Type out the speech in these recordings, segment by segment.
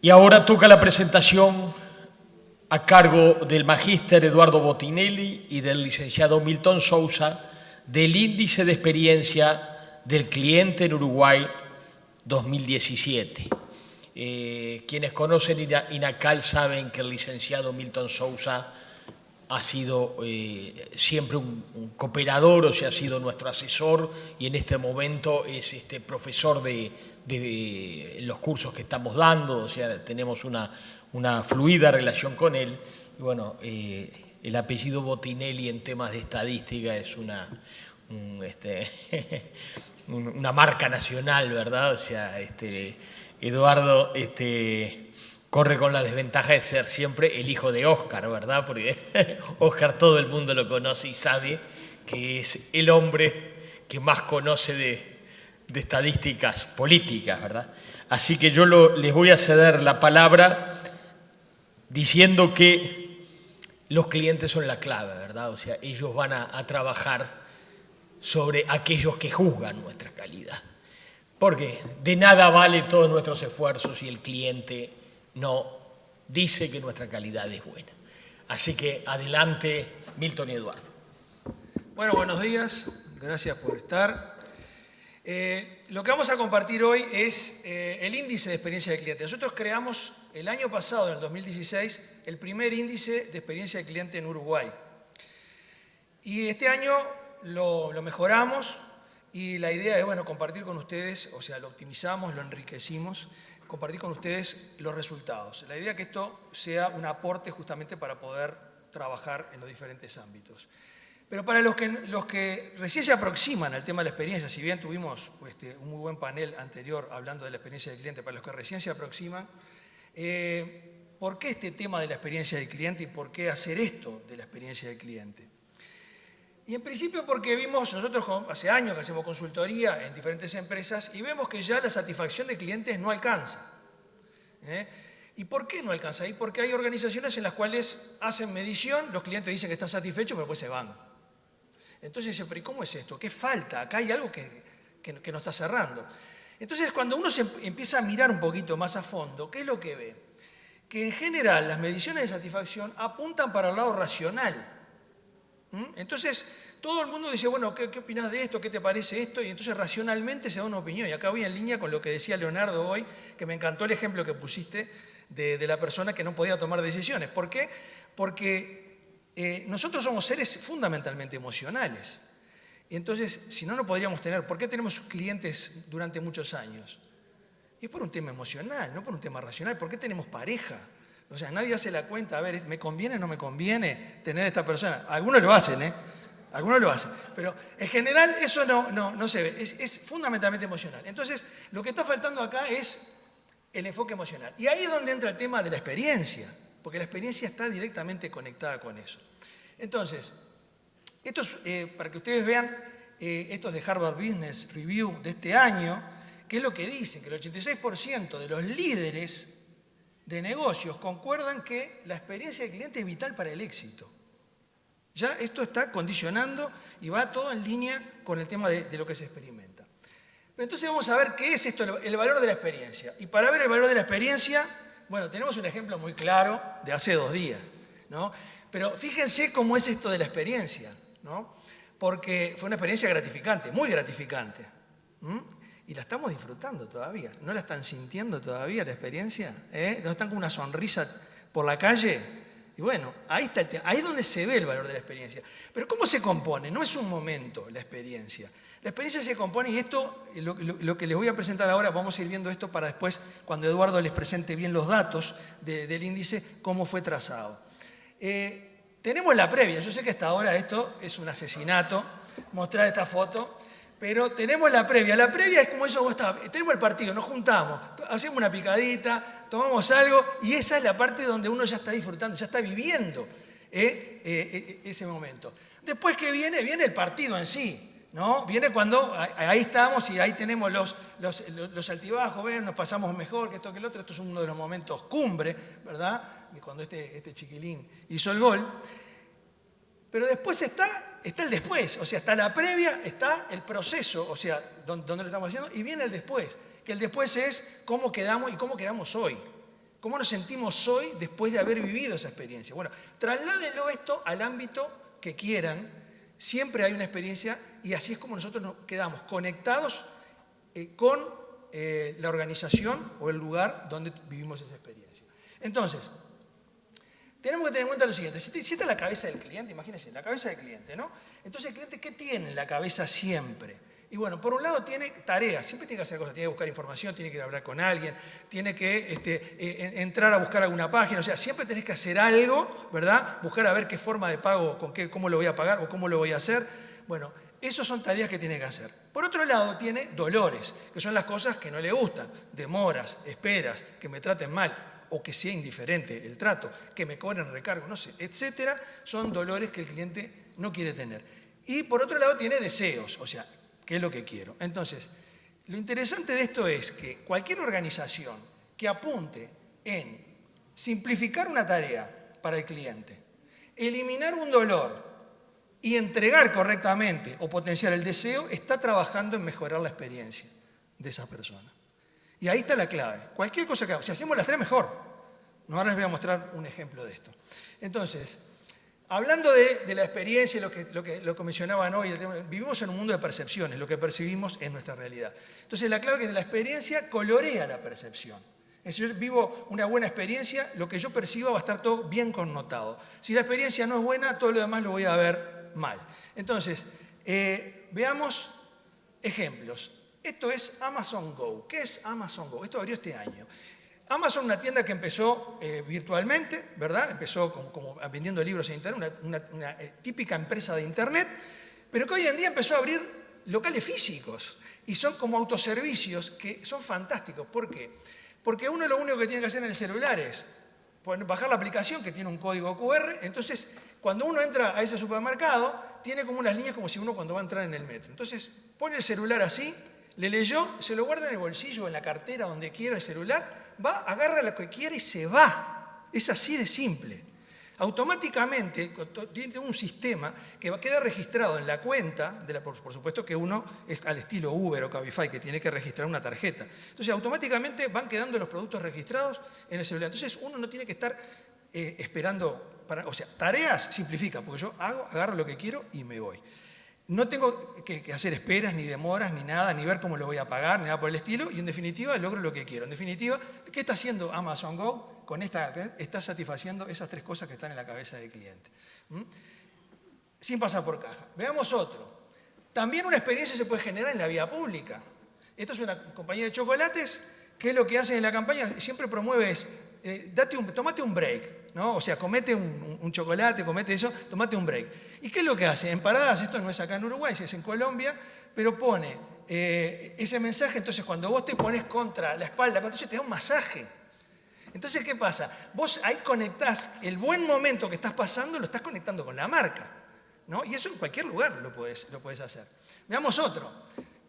Y ahora toca la presentación a cargo del magíster Eduardo Botinelli y del licenciado Milton Sousa del Índice de Experiencia del Cliente en Uruguay 2017. Quienes conocen INACAL saben que el licenciado Milton Sousa ha sido siempre un cooperador, o sea, ha sido nuestro asesor y en este momento es profesor de los cursos que estamos dando, o sea, tenemos una fluida relación con él. Y bueno, el apellido Botinelli en temas de estadística es una marca nacional, ¿verdad? O sea, Eduardo corre con la desventaja de ser siempre el hijo de Óscar, ¿verdad? Porque Óscar todo el mundo lo conoce y sabe que es el hombre que más conoce de estadísticas políticas, ¿verdad? Así que yo les voy a ceder la palabra diciendo que los clientes son la clave, ¿verdad? O sea, ellos van a trabajar sobre aquellos que juzgan nuestra calidad. Porque de nada vale todos nuestros esfuerzos si el cliente no dice que nuestra calidad es buena. Así que adelante, Milton y Eduardo. Bueno, buenos días, gracias por estar. Lo que vamos a compartir hoy es el índice de experiencia del cliente. Nosotros creamos el año pasado, en el 2016, el primer índice de experiencia del cliente en Uruguay. Y este año lo mejoramos y la idea es, bueno, compartir con ustedes, o sea, lo optimizamos, lo enriquecimos, compartir con ustedes los resultados. La idea es que esto sea un aporte justamente para poder trabajar en los diferentes ámbitos. Pero para los que recién se aproximan al tema de la experiencia, si bien tuvimos un muy buen panel anterior hablando de la experiencia del cliente, para los que recién se aproximan, ¿por qué este tema de la experiencia del cliente y por qué hacer esto de la experiencia del cliente? Y en principio porque vimos, nosotros hace años que hacemos consultoría en diferentes empresas y vemos que ya la satisfacción de clientes no alcanza. ¿Y por qué no alcanza? Y porque hay organizaciones en las cuales hacen medición, los clientes dicen que están satisfechos, pero después se van. Entonces dicen, pero ¿y cómo es esto? ¿Qué falta? Acá hay algo que no está cerrando. Entonces cuando uno se empieza a mirar un poquito más a fondo, ¿qué es lo que ve? Que en general las mediciones de satisfacción apuntan para el lado racional. Entonces, todo el mundo dice, bueno, ¿qué opinás de esto? ¿Qué te parece esto? Y entonces racionalmente se da una opinión. Y acá voy en línea con lo que decía Leonardo hoy, que me encantó el ejemplo que pusiste de la persona que no podía tomar decisiones. ¿Por qué? Porque nosotros somos seres fundamentalmente emocionales. Y entonces, si no, no podríamos tener. ¿Por qué tenemos clientes durante muchos años? Y es por un tema emocional, no por un tema racional. ¿Por qué tenemos pareja? O sea, nadie hace la cuenta, a ver, ¿me conviene o no me conviene tener esta persona? Algunos lo hacen, Algunos lo hacen. Pero en general eso no se ve, es fundamentalmente emocional. Entonces, lo que está faltando acá es el enfoque emocional. Y ahí es donde entra el tema de la experiencia, porque la experiencia está directamente conectada con eso. Entonces, esto es, para que ustedes vean, esto es de Harvard Business Review de este año, que es lo que dicen, que el 86% de los líderes de negocios concuerdan que la experiencia del cliente es vital para el éxito. Ya esto está condicionando y va todo en línea con el tema de lo que se experimenta. Pero entonces vamos a ver qué es esto, el valor de la experiencia. Y para ver el valor de la experiencia, bueno, tenemos un ejemplo muy claro de hace 2 días, ¿no? Pero fíjense cómo es esto de la experiencia, ¿no? Porque fue una experiencia gratificante, muy gratificante. Y la estamos disfrutando todavía. ¿No la están sintiendo todavía la experiencia? ¿No están con una sonrisa por la calle? Y bueno, ahí está el tema. Ahí es donde se ve el valor de la experiencia. Pero ¿cómo se compone? No es un momento la experiencia. La experiencia se compone, y esto, lo que les voy a presentar ahora, vamos a ir viendo esto para después, cuando Eduardo les presente bien los datos del índice, cómo fue trazado. Tenemos la previa. Yo sé que hasta ahora esto es un asesinato, mostrar esta foto. Pero tenemos la previa. La previa es como eso vos estabas. Tenemos el partido, nos juntamos, hacemos una picadita, tomamos algo y esa es la parte donde uno ya está disfrutando, ya está viviendo ese momento. Después que viene el partido en sí, ¿no? Viene cuando ahí estamos y ahí tenemos los altibajos, ¿ven? Nos pasamos mejor que esto que el otro. Esto es uno de los momentos cumbre, ¿verdad? De cuando este chiquilín hizo el gol. Pero después está el después, o sea, está la previa, está el proceso, o sea, donde lo estamos haciendo, y viene el después, que el después es cómo quedamos y cómo quedamos hoy. ¿Cómo nos sentimos hoy después de haber vivido esa experiencia? Bueno, trasládenlo esto al ámbito que quieran. Siempre hay una experiencia y así es como nosotros nos quedamos conectados con la organización o el lugar donde vivimos esa experiencia. Entonces, tenemos que tener en cuenta lo siguiente. Si esta es la cabeza del cliente, imagínense, la cabeza del cliente, ¿no? Entonces, ¿el cliente qué tiene en la cabeza siempre? Y bueno, por un lado tiene tareas, siempre tiene que hacer cosas, tiene que buscar información, tiene que ir a hablar con alguien, tiene que entrar a buscar alguna página, o sea, siempre tenés que hacer algo, ¿verdad? Buscar a ver qué forma de pago, cómo lo voy a pagar o cómo lo voy a hacer. Bueno, esas son tareas que tiene que hacer. Por otro lado, tiene dolores, que son las cosas que no le gustan, demoras, esperas, que me traten mal o que sea indiferente el trato, que me cobren recargo, no sé, etcétera, son dolores que el cliente no quiere tener. Y por otro lado tiene deseos, o sea, ¿qué es lo que quiero? Entonces, lo interesante de esto es que cualquier organización que apunte en simplificar una tarea para el cliente, eliminar un dolor y entregar correctamente o potenciar el deseo, está trabajando en mejorar la experiencia de esa persona. Y ahí está la clave. Cualquier cosa que hagamos, si hacemos las tres, mejor. Ahora les voy a mostrar un ejemplo de esto. Entonces, hablando de la experiencia y lo que mencionaban hoy, vivimos en un mundo de percepciones, lo que percibimos es nuestra realidad. Entonces la clave es que la experiencia colorea la percepción. Si yo vivo una buena experiencia, lo que yo perciba va a estar todo bien connotado. Si la experiencia no es buena, todo lo demás lo voy a ver mal. Entonces, veamos ejemplos. Esto es Amazon Go. ¿Qué es Amazon Go? Esto abrió este año. Amazon, una tienda que empezó virtualmente, ¿verdad? Empezó como vendiendo libros en Internet, una típica empresa de Internet, pero que hoy en día empezó a abrir locales físicos y son como autoservicios que son fantásticos. ¿Por qué? Porque uno lo único que tiene que hacer en el celular es bajar la aplicación que tiene un código QR, entonces cuando uno entra a ese supermercado tiene como unas líneas como si uno cuando va a entrar en el metro. Entonces pone el celular así, le leyó, se lo guarda en el bolsillo, en la cartera, donde quiera el celular, va, agarra lo que quiere y se va. Es así de simple. Automáticamente tiene un sistema que queda registrado en la cuenta, por supuesto que uno es al estilo Uber o Cabify, que tiene que registrar una tarjeta. Entonces automáticamente van quedando los productos registrados en el celular. Entonces uno no tiene que estar esperando, o sea, tareas simplifica, porque yo agarro lo que quiero y me voy. No tengo que hacer esperas, ni demoras, ni nada, ni ver cómo lo voy a pagar, ni nada por el estilo, y en definitiva logro lo que quiero. En definitiva, ¿qué está haciendo Amazon Go? Está satisfaciendo esas tres cosas que están en la cabeza del cliente. Sin pasar por caja. Veamos otro. También una experiencia se puede generar en la vía pública. Esto es una compañía de chocolates que lo que hace en la campaña siempre promueve es, tomate un break, ¿no? O sea, comete un chocolate, comete eso, tomate un break. ¿Y qué es lo que hace? En paradas, esto no es acá en Uruguay, es en Colombia, pero pone ese mensaje, entonces cuando vos te pones contra la espalda, entonces te da un masaje. Entonces, ¿qué pasa? Vos ahí conectás el buen momento que estás pasando, lo estás conectando con la marca, ¿no? Y eso en cualquier lugar lo podés hacer. Veamos otro.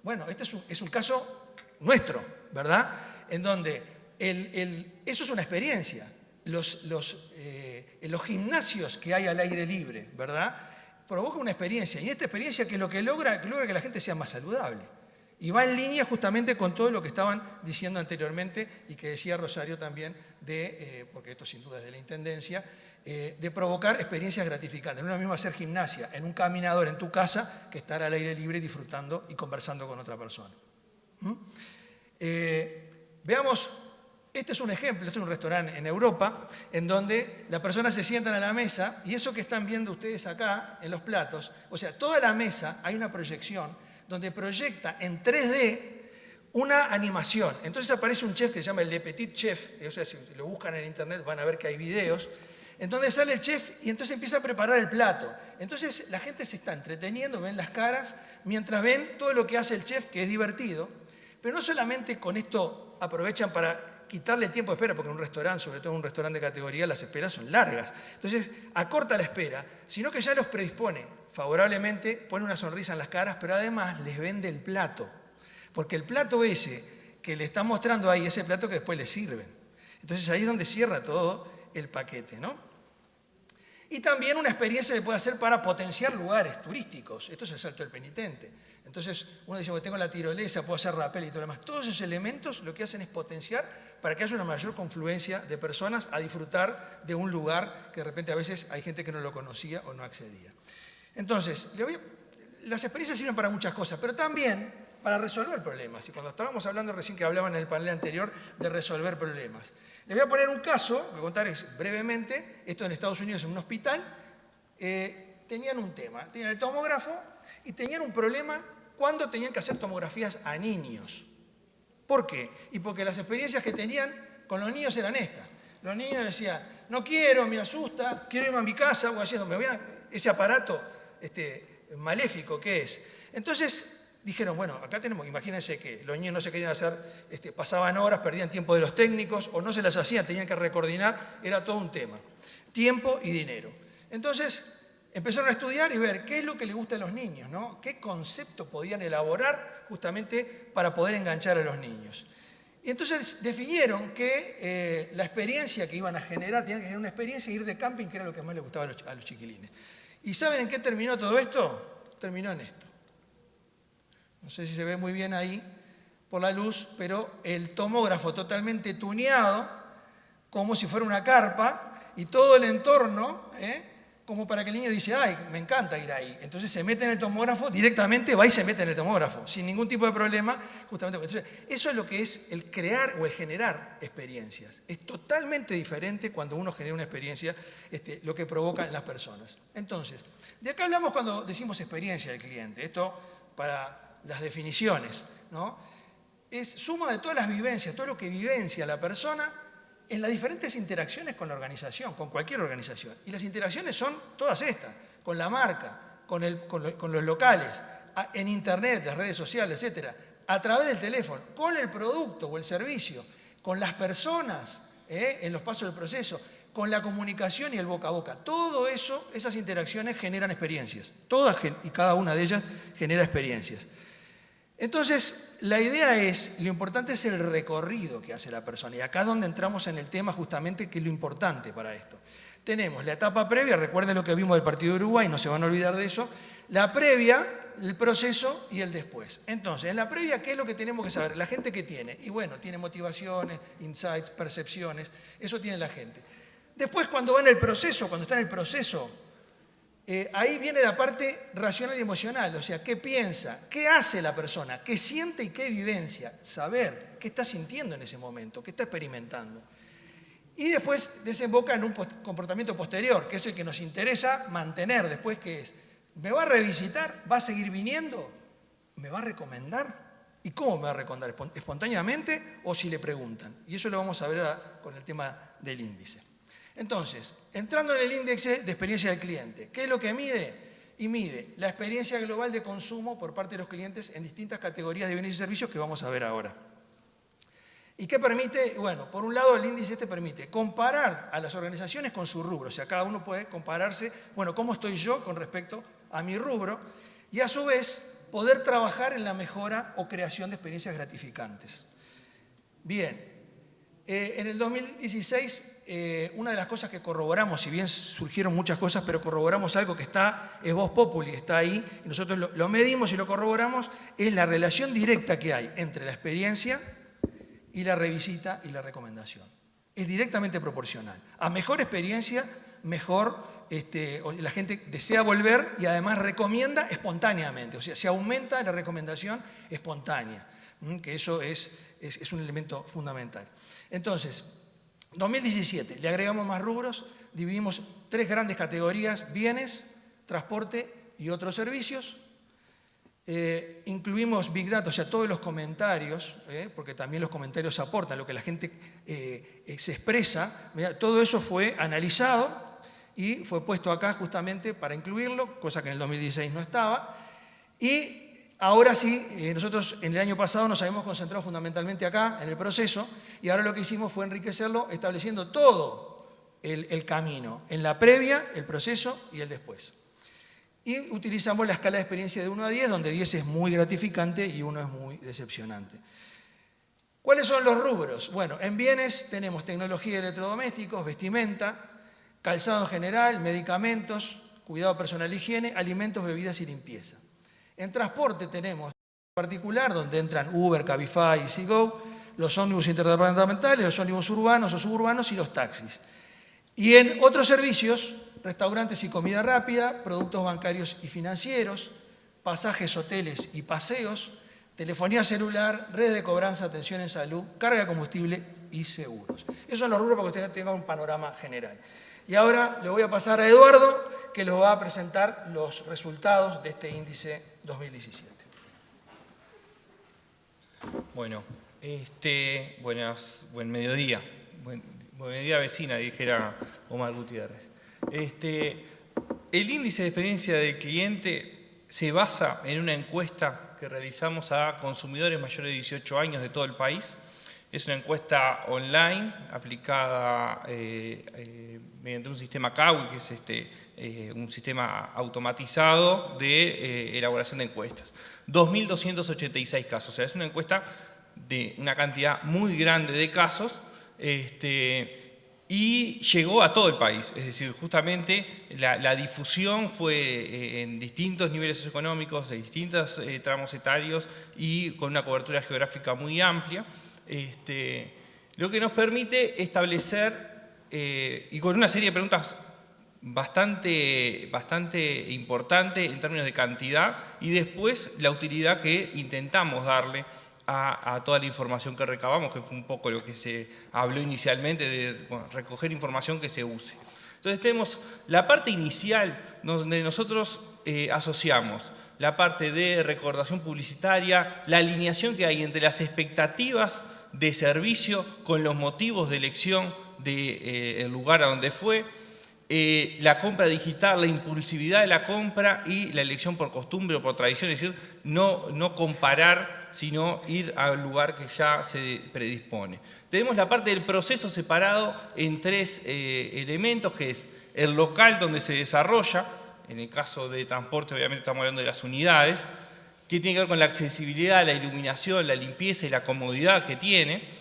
Bueno, este es un caso nuestro, ¿verdad? En donde eso es una experiencia. Los gimnasios que hay al aire libre, ¿verdad? Provoca una experiencia. Y esta experiencia que lo que logra que la gente sea más saludable. Y va en línea justamente con todo lo que estaban diciendo anteriormente y que decía Rosario también, porque esto sin duda es de la Intendencia, de provocar experiencias gratificantes. No es lo mismo hacer gimnasia en un caminador en tu casa que estar al aire libre disfrutando y conversando con otra persona. Veamos, este es un ejemplo, este es un restaurante en Europa en donde las personas se sientan a la mesa y eso que están viendo ustedes acá en los platos, o sea, toda la mesa hay una proyección donde proyecta en 3D una animación. Entonces aparece un chef que se llama el Le Petit Chef, o sea, si lo buscan en internet van a ver que hay videos, en donde sale el chef y entonces empieza a preparar el plato. Entonces la gente se está entreteniendo, ven las caras, mientras ven todo lo que hace el chef, que es divertido, pero no solamente con esto aprovechan para quitarle tiempo de espera, porque en un restaurante, sobre todo en un restaurante de categoría, las esperas son largas. Entonces acorta la espera, sino que ya los predispone favorablemente, pone una sonrisa en las caras, pero además les vende el plato. Porque el plato ese que le están mostrando ahí, ese plato que después les sirven. Entonces ahí es donde cierra todo el paquete, ¿no? Y también una experiencia que puede hacer para potenciar lugares turísticos. Esto es el Salto del Penitente. Entonces, uno dice, bueno, tengo la tirolesa, puedo hacer rappel y todo lo demás. Todos esos elementos lo que hacen es potenciar para que haya una mayor confluencia de personas a disfrutar de un lugar que de repente a veces hay gente que no lo conocía o no accedía. Entonces, las experiencias sirven para muchas cosas, pero también para resolver problemas. Y cuando estábamos hablando recién que hablaban en el panel anterior de resolver problemas. Les voy a poner un caso, voy a contar brevemente, esto en Estados Unidos en un hospital, tenían un tema, tenían el tomógrafo y tenían un problema cuando tenían que hacer tomografías a niños. ¿Por qué? Y porque las experiencias que tenían con los niños eran estas. Los niños decían, no quiero, me asusta, quiero irme a mi casa, o haciendo, me voy a ese aparato maléfico que es. Entonces dijeron, bueno, acá tenemos, imagínense que los niños no se querían hacer, pasaban horas, perdían tiempo de los técnicos, o no se las hacían, tenían que recoordinar, era todo un tema. Tiempo y dinero. Entonces empezaron a estudiar y ver qué es lo que les gusta a los niños, ¿no? Qué concepto podían elaborar justamente para poder enganchar a los niños. Y entonces definieron que la experiencia que iban a generar, tenían que generar una experiencia e ir de camping, que era lo que más les gustaba a los chiquilines. ¿Y saben en qué terminó todo esto? Terminó en esto. No sé si se ve muy bien ahí por la luz, pero el tomógrafo totalmente tuneado, como si fuera una carpa, y todo el entorno, como para que el niño dice, ay, me encanta ir ahí. Entonces se mete en el tomógrafo, directamente va y se mete en el tomógrafo, sin ningún tipo de problema, justamente. Entonces, eso es lo que es el crear o el generar experiencias. Es totalmente diferente cuando uno genera una experiencia, lo que provoca en las personas. Entonces, de acá hablamos cuando decimos experiencia del cliente. Esto para las definiciones, ¿no? Es suma de todas las vivencias, todo lo que vivencia la persona en las diferentes interacciones con la organización, con cualquier organización. Y las interacciones son todas estas, con la marca, con los locales, en internet, las redes sociales, etcétera, a través del teléfono, con el producto o el servicio, con las personas, en los pasos del proceso, con la comunicación y el boca a boca. Todo eso, esas interacciones generan experiencias. Todas y cada una de ellas genera experiencias. Entonces, la idea es, lo importante es el recorrido que hace la persona. Y acá es donde entramos en el tema justamente que es lo importante para esto. Tenemos la etapa previa, recuerden lo que vimos del partido de Uruguay, no se van a olvidar de eso. La previa, el proceso y el después. Entonces, en la previa, ¿qué es lo que tenemos que saber? La gente que tiene. Y bueno, tiene motivaciones, insights, percepciones, eso tiene la gente. Después, cuando va en el proceso, cuando está en el proceso, ahí viene la parte racional y emocional, o sea, qué piensa, qué hace la persona, qué siente y qué vivencia, saber qué está sintiendo en ese momento, qué está experimentando. Y después desemboca en un comportamiento posterior, que es el que nos interesa mantener después, que es, ¿me va a revisitar? ¿Va a seguir viniendo? ¿Me va a recomendar? ¿Y cómo me va a recomendar? ¿Espontáneamente o si le preguntan? Y eso lo vamos a ver con el tema del índice. Entonces, entrando en el índice de experiencia del cliente, ¿qué es lo que mide? Y mide la experiencia global de consumo por parte de los clientes en distintas categorías de bienes y servicios que vamos a ver ahora. ¿Y qué permite? Bueno, por un lado el índice permite comparar a las organizaciones con su rubro, o sea, cada uno puede compararse, bueno, ¿cómo estoy yo con respecto a mi rubro? Y a su vez, poder trabajar en la mejora o creación de experiencias gratificantes. Bien. En el 2016, una de las cosas que corroboramos, si bien surgieron muchas cosas, pero corroboramos algo que es vox populi, está ahí, y nosotros lo medimos y lo corroboramos, es la relación directa que hay entre la experiencia y la revisita y la recomendación. Es directamente proporcional. A mejor experiencia, mejor la gente desea volver y además recomienda espontáneamente, o sea, se aumenta la recomendación espontánea, que eso es un elemento fundamental. Entonces, 2017, le agregamos más rubros, dividimos 3 grandes categorías, bienes, transporte y otros servicios. Incluimos Big Data, o sea, todos los comentarios, porque también los comentarios aportan, lo que la gente se expresa. Todo eso fue analizado y fue puesto acá justamente para incluirlo, cosa que en el 2016 no estaba. Y ahora sí, nosotros en el año pasado nos habíamos concentrado fundamentalmente acá, en el proceso, y ahora lo que hicimos fue enriquecerlo estableciendo todo el camino, en la previa, el proceso y el después. Y utilizamos la escala de experiencia de 1 a 10, donde 10 es muy gratificante y 1 es muy decepcionante. ¿Cuáles son los rubros? Bueno, en bienes tenemos tecnología de electrodomésticos, vestimenta, calzado en general, medicamentos, cuidado personal, higiene, alimentos, bebidas y limpieza. En transporte tenemos en particular donde entran Uber, Cabify y Seago, los ómnibus interdepartamentales, los ómnibus urbanos o suburbanos y los taxis. Y en otros servicios, restaurantes y comida rápida, productos bancarios y financieros, pasajes, hoteles y paseos, telefonía celular, redes de cobranza, atención en salud, carga de combustible y seguros. Esos son los rubros para que ustedes tengan un panorama general. Y ahora le voy a pasar a Eduardo, que les va a presentar los resultados de este índice 2017. Bueno, buen mediodía. Buen mediodía vecina, dijera Omar Gutiérrez. El índice de experiencia del cliente se basa en una encuesta que realizamos a consumidores mayores de 18 años de todo el país. Es una encuesta online aplicada mediante un sistema CAWI, que es un sistema automatizado de elaboración de encuestas. 2.286 casos, o sea, es una encuesta de una cantidad muy grande de casos y llegó a todo el país. Es decir, justamente la difusión fue en distintos niveles socioeconómicos, de distintos tramos etarios y con una cobertura geográfica muy amplia. Lo que nos permite establecer, y con una serie de preguntas bastante importante en términos de cantidad, y después la utilidad que intentamos darle a toda la información que recabamos, que fue un poco lo que se habló inicialmente, de recoger información que se use. Entonces tenemos la parte inicial, donde nosotros asociamos la parte de recordación publicitaria, la alineación que hay entre las expectativas de servicio con los motivos de elección del lugar a donde fue, la compra digital, la impulsividad de la compra y la elección por costumbre o por tradición, es decir, no comparar, sino ir al lugar que ya se predispone. Tenemos la parte del proceso separado en tres elementos, que es el local donde se desarrolla. En el caso de transporte, obviamente estamos hablando de las unidades, que tiene que ver con la accesibilidad, la iluminación, la limpieza y la comodidad que tiene.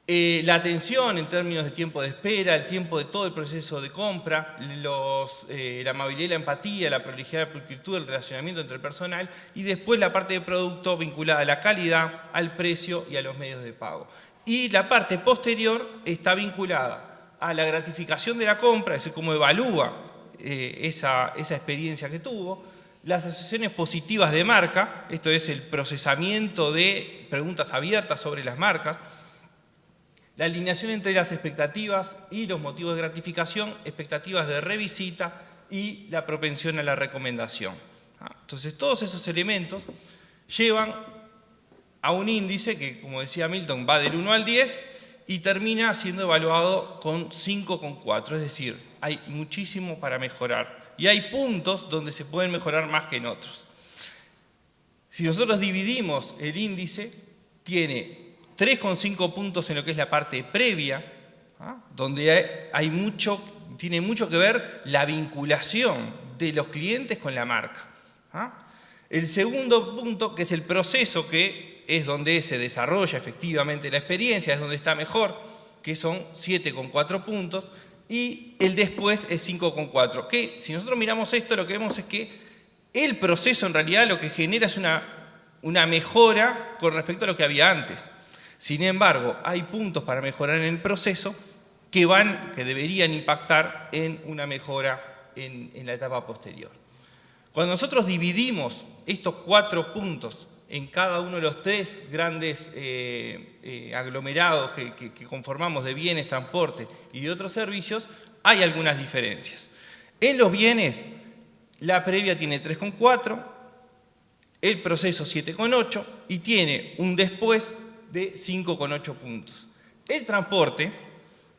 La atención en términos de tiempo de espera, el tiempo de todo el proceso de compra, la amabilidad y la empatía, la prolijidad, la pulcritud, el relacionamiento entre el personal, y después la parte de producto vinculada a la calidad, al precio y a los medios de pago. Y la parte posterior está vinculada a la gratificación de la compra, es decir, cómo evalúa esa experiencia que tuvo, las asociaciones positivas de marca, esto es el procesamiento de preguntas abiertas sobre las marcas, la alineación entre las expectativas y los motivos de gratificación, expectativas de revisita y la propensión a la recomendación. Entonces, todos esos elementos llevan a un índice que, como decía Milton, va del 1 al 10 y termina siendo evaluado con 5,4. Es decir, hay muchísimo para mejorar y hay puntos donde se pueden mejorar más que en otros. Si nosotros dividimos el índice, tiene 3,5 puntos en lo que es la parte previa, donde tiene mucho que ver la vinculación de los clientes con la marca. El segundo punto, que es el proceso, que es donde se desarrolla efectivamente la experiencia, es donde está mejor, que son 7,4 puntos, y el después es 5,4. Que si nosotros miramos esto, lo que vemos es que el proceso en realidad lo que genera es una mejora con respecto a lo que había antes. Sin embargo, hay puntos para mejorar en el proceso que deberían impactar en una mejora en la etapa posterior. Cuando nosotros dividimos estos 4 puntos en cada uno de los 3 grandes aglomerados que conformamos de bienes, transporte y de otros servicios, hay algunas diferencias. En los bienes, la previa tiene 3,4, el proceso 7,8 y tiene un después de 5,8 puntos. El transporte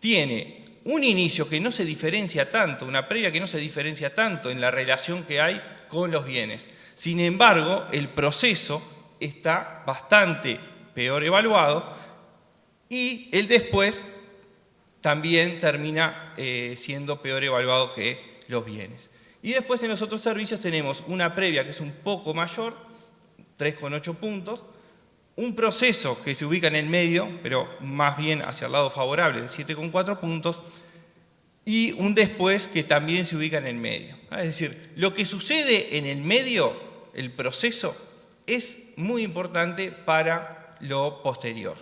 tiene un inicio que no se diferencia tanto, una previa que no se diferencia tanto en la relación que hay con los bienes. Sin embargo, el proceso está bastante peor evaluado y el después también termina siendo peor evaluado que los bienes. Y después en los otros servicios tenemos una previa que es un poco mayor, 3,8 puntos, un proceso que se ubica en el medio, pero más bien hacia el lado favorable, de 7,4 puntos, y un después que también se ubica en el medio. Es decir, lo que sucede en el medio, el proceso, es muy importante para lo posterior.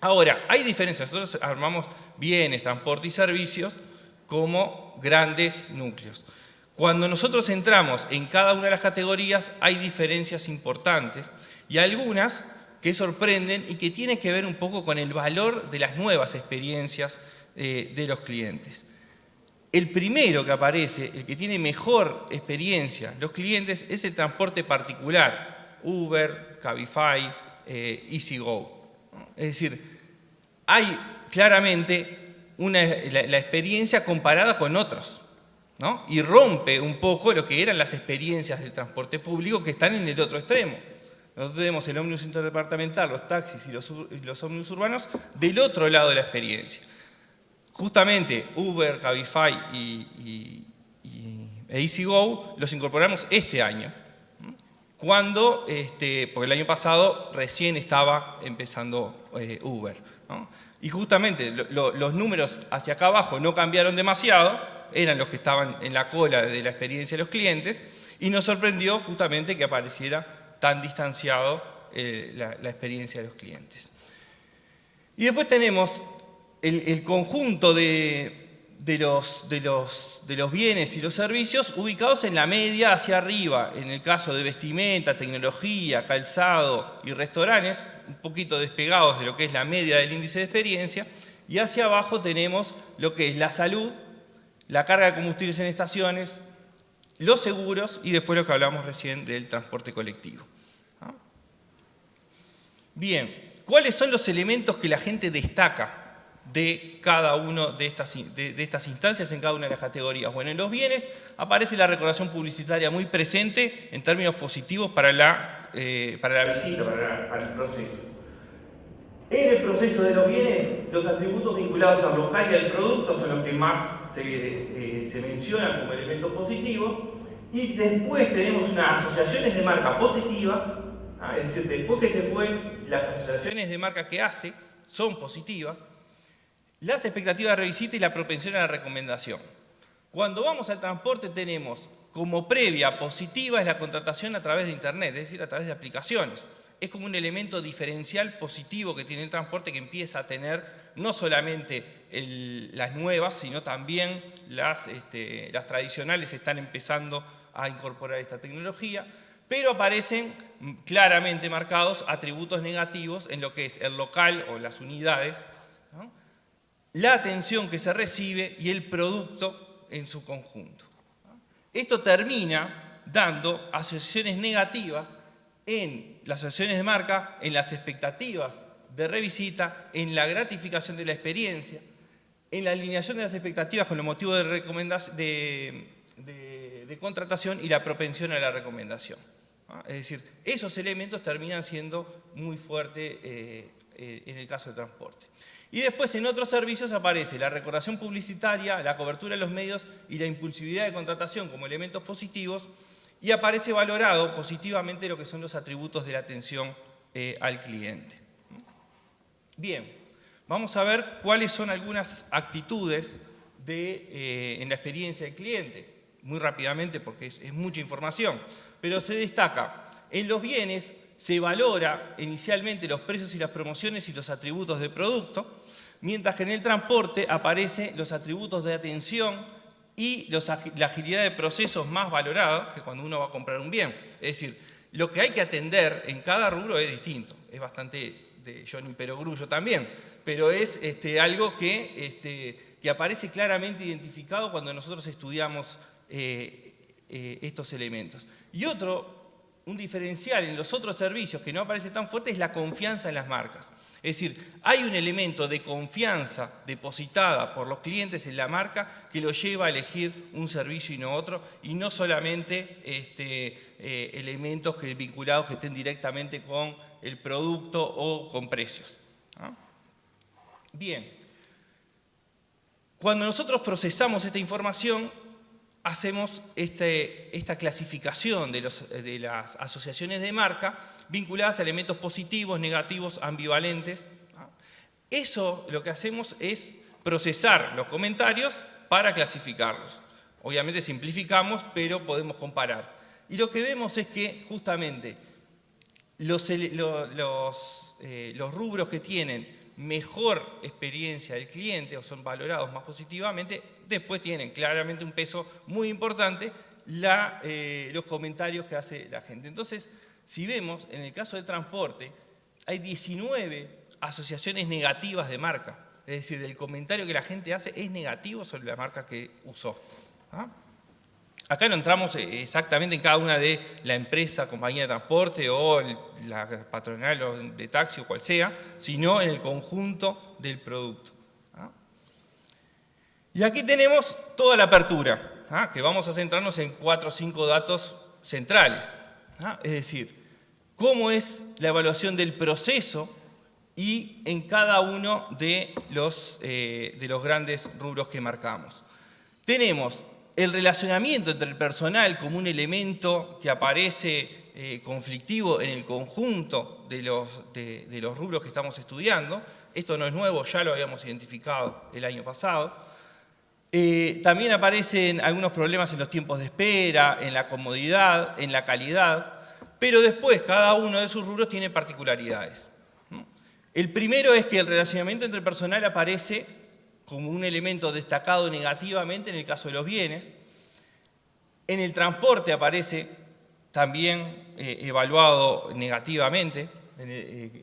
Ahora, hay diferencias. Nosotros armamos bienes, transporte y servicios como grandes núcleos. Cuando nosotros entramos en cada una de las categorías, hay diferencias importantes y algunas que sorprenden y que tienen que ver un poco con el valor de las nuevas experiencias de los clientes. El primero que aparece, el que tiene mejor experiencia, los clientes, es el transporte particular, Uber, Cabify, EasyGo. Es decir, hay claramente la experiencia comparada con otros, ¿no? Y rompe un poco lo que eran las experiencias del transporte público que están en el otro extremo. Nosotros tenemos el ómnibus interdepartamental, los taxis y los ómnibus urbanos del otro lado de la experiencia. Justamente Uber, Cabify e EasyGo los incorporamos este año, cuando, porque el año pasado recién estaba empezando Uber, ¿no? Y justamente los números hacia acá abajo no cambiaron demasiado, eran los que estaban en la cola de la experiencia de los clientes, y nos sorprendió justamente que apareciera tan distanciado la experiencia de los clientes. Y después tenemos el conjunto de los bienes y los servicios ubicados en la media hacia arriba, en el caso de vestimenta, tecnología, calzado y restaurantes, un poquito despegados de lo que es la media del índice de experiencia, y hacia abajo tenemos lo que es la salud, la carga de combustibles en estaciones, los seguros y después lo que hablamos recién del transporte colectivo. ¿No? Bien, ¿cuáles son los elementos que la gente destaca de cada una de estas instancias en cada una de las categorías? Bueno, en los bienes aparece la recordación publicitaria muy presente en términos positivos para la visita, para el proceso. En el proceso de los bienes, los atributos vinculados al local y al producto son los que más se mencionan como elementos positivos, y después tenemos unas asociaciones de marca positivas, es decir, después que se fue, las asociaciones de marca que hace son positivas, las expectativas de revisita y la propensión a la recomendación. Cuando vamos al transporte tenemos como previa positiva es la contratación a través de Internet, es decir, a través de aplicaciones. Es como un elemento diferencial positivo que tiene el transporte, que empieza a tener no solamente las nuevas, sino también las tradicionales están empezando a incorporar esta tecnología, pero aparecen claramente marcados atributos negativos en lo que es el local o las unidades, ¿no? La atención que se recibe y el producto en su conjunto. Esto termina dando asociaciones negativas en las asociaciones de marca, en las expectativas de revisita, en la gratificación de la experiencia, en la alineación de las expectativas con los motivos de contratación y la propensión a la recomendación. Es decir, esos elementos terminan siendo muy fuertes en el caso del transporte. Y después en otros servicios aparece la recordación publicitaria, la cobertura de los medios y la impulsividad de contratación como elementos positivos, y aparece valorado positivamente lo que son los atributos de la atención al cliente. Bien, vamos a ver cuáles son algunas actitudes en la experiencia del cliente, muy rápidamente porque es mucha información, pero se destaca en los bienes. Se valora inicialmente los precios y las promociones y los atributos de producto, mientras que en el transporte aparecen los atributos de atención y la agilidad de procesos más valorados que cuando uno va a comprar un bien. Es decir, lo que hay que atender en cada rubro es distinto. Es bastante de Johnny Perogrullo también, pero es algo que aparece claramente identificado cuando nosotros estudiamos estos elementos. Y un diferencial en los otros servicios que no aparece tan fuerte es la confianza en las marcas. Es decir, hay un elemento de confianza depositada por los clientes en la marca que lo lleva a elegir un servicio y no otro, y no solamente elementos vinculados que estén directamente con el producto o con precios. ¿No? Bien, cuando nosotros procesamos esta información, hacemos esta clasificación de las asociaciones de marca vinculadas a elementos positivos, negativos, ambivalentes. Eso lo que hacemos es procesar los comentarios para clasificarlos. Obviamente simplificamos, pero podemos comparar. Y lo que vemos es que justamente los rubros que tienen mejor experiencia del cliente o son valorados más positivamente, después tienen claramente un peso muy importante los comentarios que hace la gente. Entonces, si vemos, en el caso del transporte, hay 19 asociaciones negativas de marca. Es decir, el comentario que la gente hace es negativo sobre la marca que usó. ¿Ah? Acá no entramos exactamente en cada una de la empresa, compañía de transporte o la patronal de taxi o cual sea, sino en el conjunto del producto. ¿Ah? Y aquí tenemos toda la apertura, ¿ah? Que vamos a centrarnos en 4 o 5 datos centrales. ¿Ah? Es decir, cómo es la evaluación del proceso y en cada uno de los grandes rubros que marcamos. Tenemos el relacionamiento entre el personal como un elemento que aparece conflictivo en el conjunto de los rubros que estamos estudiando. Esto no es nuevo, ya lo habíamos identificado el año pasado. También aparecen algunos problemas en los tiempos de espera, en la comodidad, en la calidad, pero después cada uno de sus rubros tiene particularidades. El primero es que el relacionamiento entre el personal aparece como un elemento destacado negativamente en el caso de los bienes. En el transporte aparece también evaluado negativamente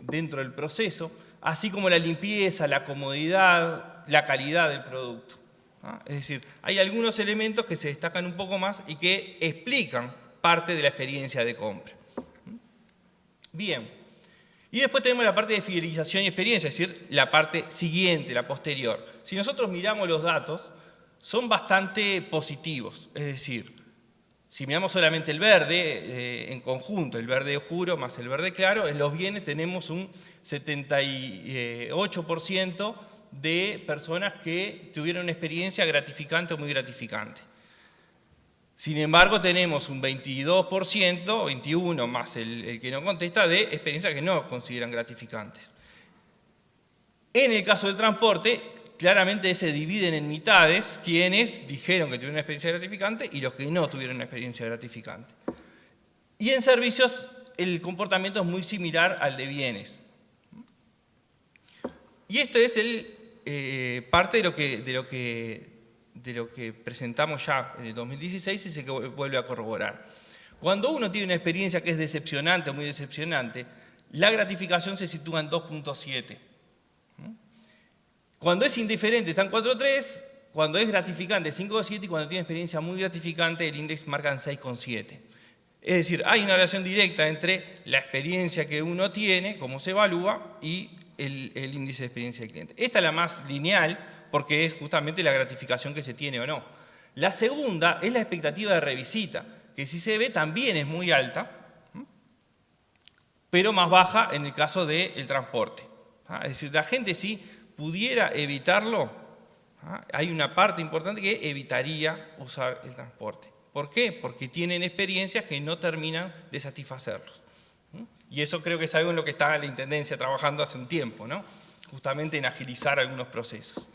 dentro del proceso, así como la limpieza, la comodidad, la calidad del producto. ¿Ah? Es decir, hay algunos elementos que se destacan un poco más y que explican parte de la experiencia de compra. Bien. Y después tenemos la parte de fidelización y experiencia, es decir, la parte siguiente, la posterior. Si nosotros miramos los datos, son bastante positivos. Es decir, si miramos solamente el verde en conjunto, el verde oscuro más el verde claro, en los bienes tenemos un 78% de personas que tuvieron una experiencia gratificante o muy gratificante. Sin embargo, tenemos un 22%, 21% más el que no contesta, de experiencias que no consideran gratificantes. En el caso del transporte, claramente se dividen en mitades quienes dijeron que tuvieron una experiencia gratificante y los que no tuvieron una experiencia gratificante. Y en servicios, el comportamiento es muy similar al de bienes. Y esto es parte de lo que presentamos ya en el 2016 y se vuelve a corroborar. Cuando uno tiene una experiencia que es decepcionante o muy decepcionante, la gratificación se sitúa en 2.7. Cuando es indiferente está en 4.3, cuando es gratificante 5.7 y cuando tiene experiencia muy gratificante el índice marca en 6.7. Es decir, hay una relación directa entre la experiencia que uno tiene, cómo se evalúa, y el índice de experiencia del cliente. Esta es la más lineal, porque es justamente la gratificación que se tiene o no. La segunda es la expectativa de revisita, que si se ve también es muy alta, pero más baja en el caso del transporte. Es decir, la gente si pudiera evitarlo, hay una parte importante que evitaría usar el transporte. ¿Por qué? Porque tienen experiencias que no terminan de satisfacerlos. Y eso creo que es algo en lo que está la Intendencia trabajando hace un tiempo, ¿no? Justamente en agilizar algunos procesos.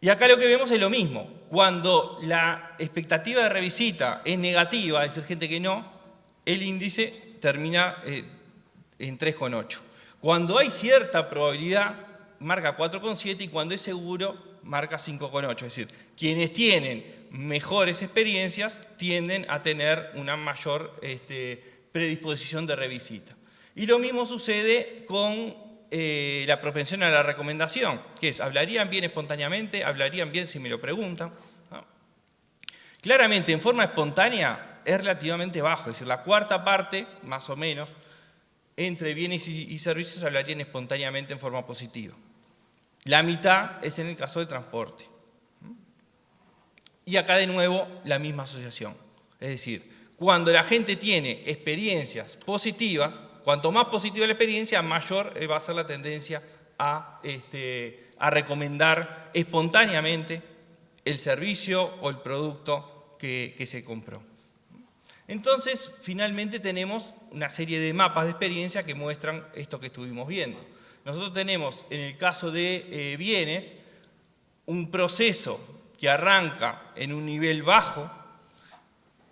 Y acá lo que vemos es lo mismo. Cuando la expectativa de revisita es negativa, es decir, gente que no, el índice termina en 3.8. Cuando hay cierta probabilidad, marca 4.7 y cuando es seguro, marca 5.8. Es decir, quienes tienen mejores experiencias tienden a tener una mayor predisposición de revisita. Y lo mismo sucede con la propensión a la recomendación, que es, ¿hablarían bien espontáneamente? ¿Hablarían bien si me lo preguntan? ¿No? Claramente, en forma espontánea, es relativamente bajo, es decir, la cuarta parte, más o menos, entre bienes y servicios hablarían espontáneamente en forma positiva. La mitad es en el caso del transporte. Y acá de nuevo la misma asociación. Es decir, cuando la gente tiene experiencias positivas, cuanto más positiva la experiencia, mayor va a ser la tendencia a recomendar espontáneamente el servicio o el producto que se compró. Entonces, finalmente tenemos una serie de mapas de experiencia que muestran esto que estuvimos viendo. Nosotros tenemos, en el caso de bienes, un proceso que arranca en un nivel bajo,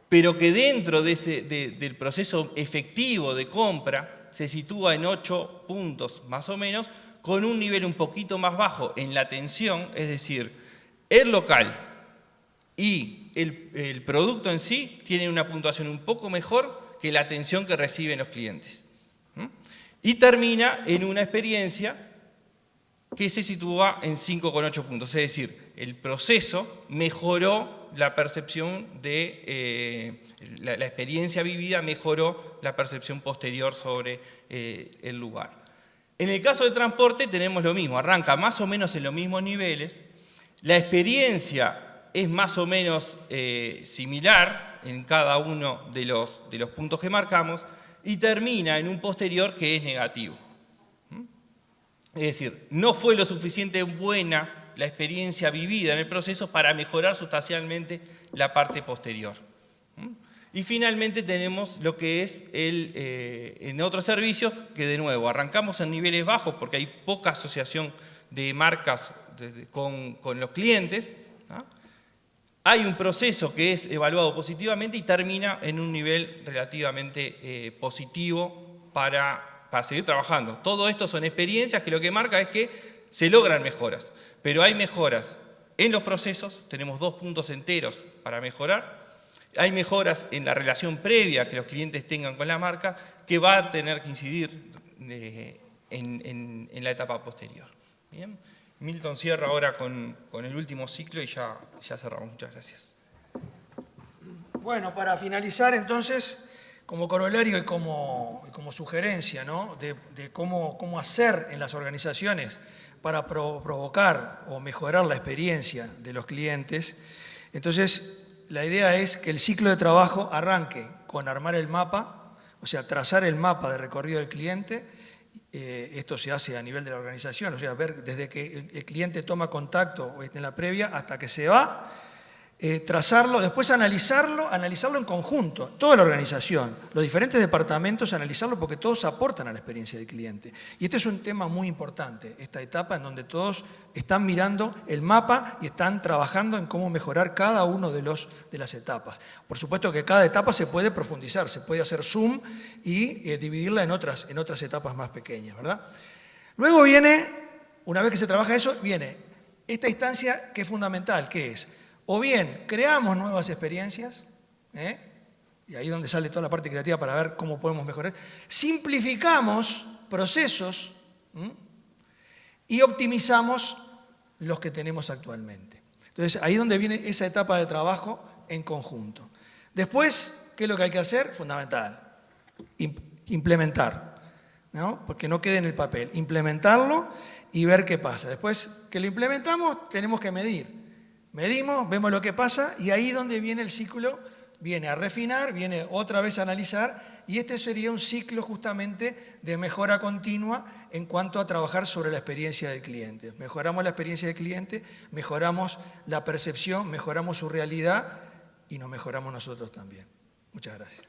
pero que dentro del proceso efectivo de compra se sitúa en 8 puntos más o menos, con un nivel un poquito más bajo en la atención, es decir, el local y el producto en sí tienen una puntuación un poco mejor que la atención que reciben los clientes. Y termina en una experiencia que se sitúa en 5,8 puntos, es decir, el proceso mejoró la percepción de la experiencia vivida, mejoró la percepción posterior sobre el lugar. En el caso del transporte tenemos lo mismo, arranca más o menos en los mismos niveles, la experiencia es más o menos similar en cada uno de los puntos que marcamos y termina en un posterior que es negativo. Es decir, no fue lo suficiente buena la experiencia vivida en el proceso para mejorar sustancialmente la parte posterior. Y finalmente tenemos lo que es en otros servicios, que de nuevo arrancamos en niveles bajos porque hay poca asociación de marcas con los clientes. Hay un proceso que es evaluado positivamente y termina en un nivel relativamente positivo para seguir trabajando. Todo esto son experiencias que lo que marca es que se logran mejoras, pero hay mejoras en los procesos, tenemos 2 puntos enteros para mejorar, hay mejoras en la relación previa que los clientes tengan con la marca que va a tener que incidir en la etapa posterior. ¿Bien? Milton cierra ahora con el último ciclo y ya cerramos. Muchas gracias. Bueno, para finalizar entonces, como corolario y como sugerencia, ¿no?, de cómo hacer en las organizaciones para provocar o mejorar la experiencia de los clientes, entonces la idea es que el ciclo de trabajo arranque con armar el mapa, o sea, trazar el mapa de recorrido del cliente. Esto se hace a nivel de la organización, o sea, ver desde que el cliente toma contacto en la previa hasta que se va, trazarlo, después analizarlo en conjunto, toda la organización, los diferentes departamentos, analizarlo porque todos aportan a la experiencia del cliente. Y este es un tema muy importante, esta etapa en donde todos están mirando el mapa y están trabajando en cómo mejorar cada uno de las etapas. Por supuesto que cada etapa se puede profundizar, se puede hacer zoom y dividirla en otras etapas más pequeñas, ¿verdad? Luego viene, una vez que se trabaja eso, viene esta instancia que es fundamental, que es: o bien creamos nuevas experiencias, y ahí es donde sale toda la parte creativa para ver cómo podemos mejorar, simplificamos procesos y optimizamos los que tenemos actualmente. Entonces, ahí es donde viene esa etapa de trabajo en conjunto. Después, ¿qué es lo que hay que hacer? Fundamental, implementar, ¿no? Porque no quede en el papel, implementarlo y ver qué pasa. Después que lo implementamos, tenemos que medir. Medimos, vemos lo que pasa y ahí donde viene el ciclo, viene a refinar, viene otra vez a analizar y este sería un ciclo justamente de mejora continua en cuanto a trabajar sobre la experiencia del cliente. Mejoramos la experiencia del cliente, mejoramos la percepción, mejoramos su realidad y nos mejoramos nosotros también. Muchas gracias.